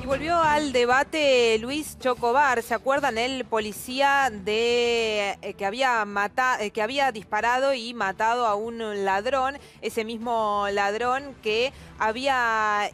Y volvió al debate Luis Chocobar. ¿Se acuerdan? El policía que había disparado y matado a un ladrón. Ese mismo ladrón que había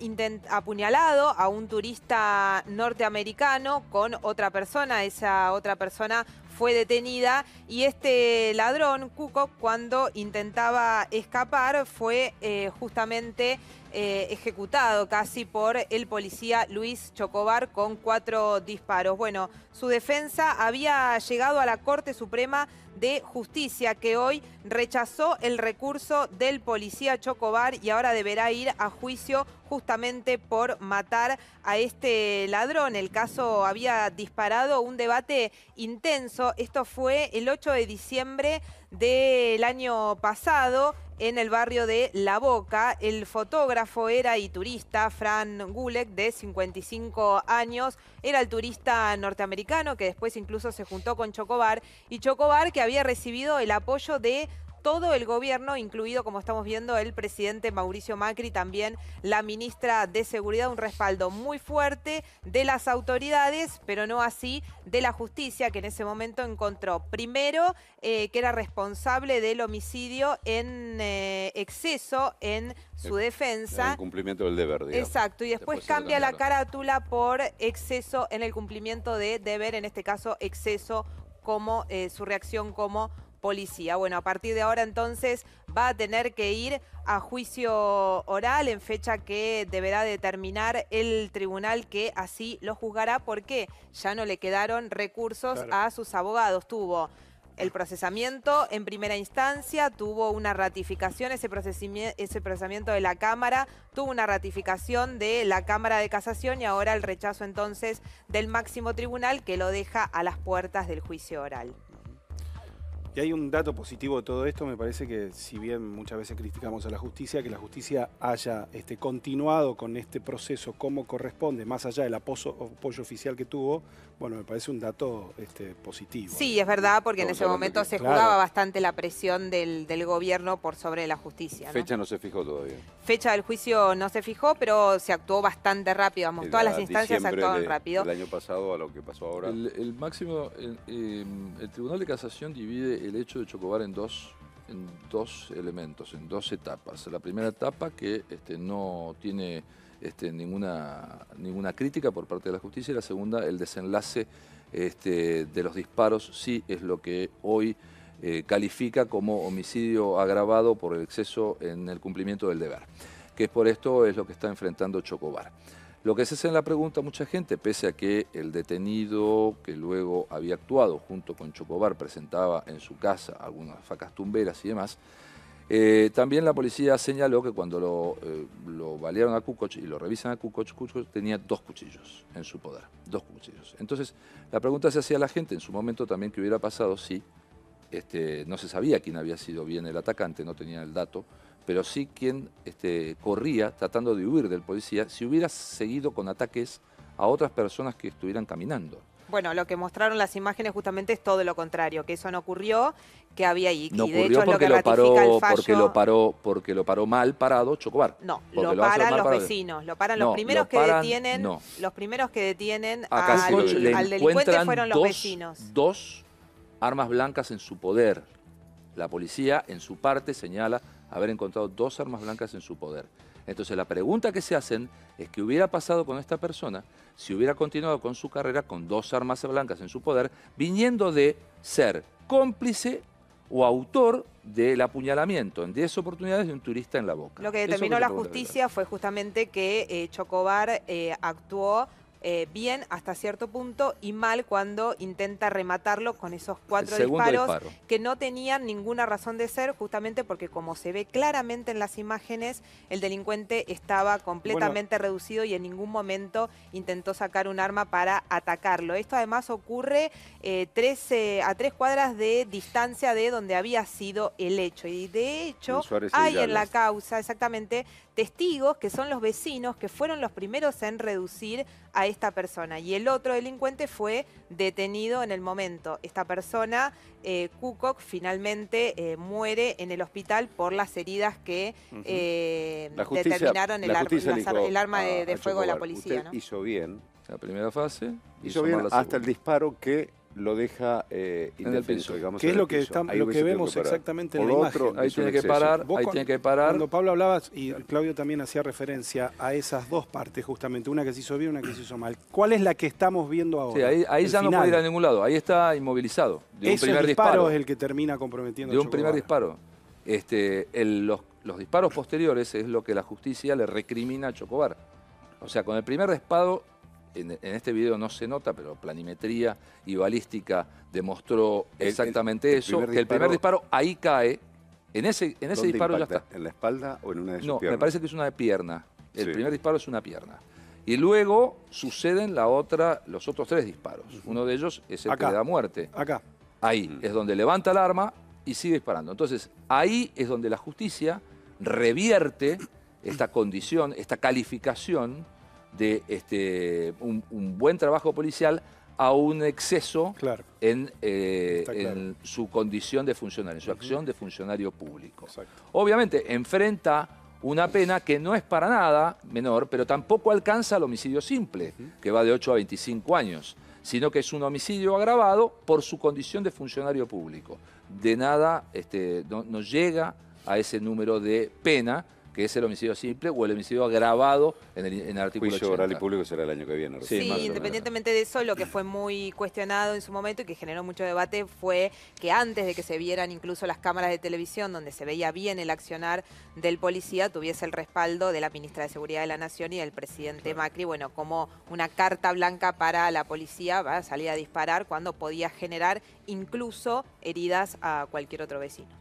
apuñalado a un turista norteamericano con otra persona. Esa otra persona fue detenida y este ladrón, Cuco, cuando intentaba escapar, fue justamente ejecutado casi por el policía Luis Chocobar con 4 disparos. Bueno, su defensa había llegado a la Corte Suprema de Justicia, que hoy rechazó el recurso del policía Chocobar y ahora deberá ir a juicio justamente por matar a este ladrón. El caso había disparado un debate intenso. Esto fue el 8 de diciembre del año pasado en el barrio de La Boca. El fotógrafo era y turista Fran Gulek, de 55 años. Era el turista norteamericano que después incluso se juntó con Chocobar. Y Chocobar, que había recibido el apoyo de todo el gobierno, incluido, como estamos viendo, el presidente Mauricio Macri, también la ministra de Seguridad, un respaldo muy fuerte de las autoridades, pero no así de la justicia, que en ese momento encontró primero que era responsable del homicidio en exceso en su defensa. En cumplimiento del deber, digamos. Exacto, y después cambia la carátula por exceso en el cumplimiento de deber, en este caso exceso como su reacción como policía. Bueno, a partir de ahora entonces va a tener que ir a juicio oral en fecha que deberá determinar el tribunal que así lo juzgará, porque ya no le quedaron recursos a sus abogados. Tuvo el procesamiento en primera instancia, tuvo una ratificación, ese procesamiento de la Cámara, tuvo una ratificación de la Cámara de Casación y ahora el rechazo entonces del máximo tribunal, que lo deja a las puertas del juicio oral. Y hay un dato positivo de todo esto. Me parece que, si bien muchas veces criticamos a la justicia, que la justicia haya continuado con este proceso como corresponde, más allá del apoyo oficial que tuvo, bueno, me parece un dato positivo. Sí, es verdad, porque en ese momento se jugaba bastante la presión del gobierno por sobre la justicia, ¿no? Fecha no se fijó todavía. Fecha del juicio no se fijó, pero se actuó bastante rápido. Vamos, todas las instancias actuaron rápido. El año pasado a lo que pasó ahora. El Tribunal de Casación divide el hecho de Chocobar en dos elementos, en 2 etapas. La primera etapa, que no tiene ninguna crítica por parte de la justicia, y la segunda, el desenlace de los disparos, sí es lo que hoy califica como homicidio agravado por el exceso en el cumplimiento del deber, que es por esto es lo que está enfrentando Chocobar. Lo que se hace en la pregunta mucha gente, pese a que el detenido que luego había actuado junto con Chocobar presentaba en su casa algunas facas tumberas y demás, también la policía señaló que cuando lo balearon a Kukoc y lo revisan a Kukoc, Kukoc tenía 2 cuchillos en su poder, 2 cuchillos. Entonces, la pregunta se hacía a la gente en su momento también qué hubiera pasado si no se sabía quién había sido bien el atacante, no tenían el dato, pero sí quién corría tratando de huir del policía si hubiera seguido con ataques a otras personas que estuvieran caminando. Bueno, lo que mostraron las imágenes justamente es todo lo contrario, que eso no ocurrió, que había ahí. No y de ocurrió hecho es lo que porque ratifica el fallo. porque lo paró mal parado Chocobar. No, lo paran los vecinos, lo paran los primeros que detienen. No. Los primeros que detienen al delincuente fueron los vecinos. 2 armas blancas en su poder. La policía, en su parte, señala haber encontrado 2 armas blancas en su poder. Entonces, la pregunta que se hacen es qué hubiera pasado con esta persona si hubiera continuado con su carrera con 2 armas blancas en su poder, viniendo de ser cómplice o autor del apuñalamiento en 10 oportunidades de un turista en La Boca. Lo que determinó la justicia fue justamente que Chocobar actuó bien hasta cierto punto y mal cuando intenta rematarlo con esos 4 disparos que no tenían ninguna razón de ser, justamente porque, como se ve claramente en las imágenes, el delincuente estaba completamente reducido y en ningún momento intentó sacar un arma para atacarlo. Esto además ocurre a 3 cuadras de distancia de donde había sido el hecho, y de hecho hay en la causa, exactamente, testigos, que son los vecinos, que fueron los primeros en reducir a esta persona. Y el otro delincuente fue detenido en el momento. Esta persona, Kukok, finalmente muere en el hospital por las heridas que determinaron el arma de fuego de la policía. Usted hizo bien. La primera fase. Hizo bien hasta el disparo que lo deja indefenso, digamos. Que es lo que vemos exactamente en la imagen. Ahí tiene que parar, ahí tiene que parar. Cuando Pablo hablaba, y Claudio también hacía referencia a esas dos partes justamente, una que se hizo bien, una que se hizo mal. ¿Cuál es la que estamos viendo ahora? Sí, ahí ya no puede ir a ningún lado, ahí está inmovilizado. De un primer disparo es el que termina comprometiendo. De un primer disparo. Los disparos posteriores es lo que la justicia le recrimina a Chocobar. O sea, con el primer disparo, en este video no se nota, pero planimetría y balística demostró exactamente eso, que el primer disparo ahí cae, en ese disparo ya está. ¿En la espalda o en una de sus piernas? No, me parece que es una de pierna. El primer disparo es una pierna. Y luego suceden los otros 3 disparos. Uno de ellos es el que le da muerte. Acá. Ahí es donde levanta el arma y sigue disparando. Entonces, ahí es donde la justicia revierte esta condición, esta calificación de un buen trabajo policial a un exceso en su condición de funcionario, en su acción de funcionario público. Obviamente, enfrenta una pena que no es para nada menor, pero tampoco alcanza al homicidio simple, que va de 8 a 25 años, sino que es un homicidio agravado por su condición de funcionario público. De nada no llega a ese número de pena, que es el homicidio simple o el homicidio agravado en el artículo 80. Juicio oral y público será el año que viene. Sí, independientemente de eso, lo que fue muy cuestionado en su momento y que generó mucho debate fue que antes de que se vieran incluso las cámaras de televisión donde se veía bien el accionar del policía, tuviese el respaldo de la ministra de Seguridad de la Nación y del presidente Macri, bueno, como una carta blanca para la policía para salir a disparar cuando podía generar incluso heridas a cualquier otro vecino.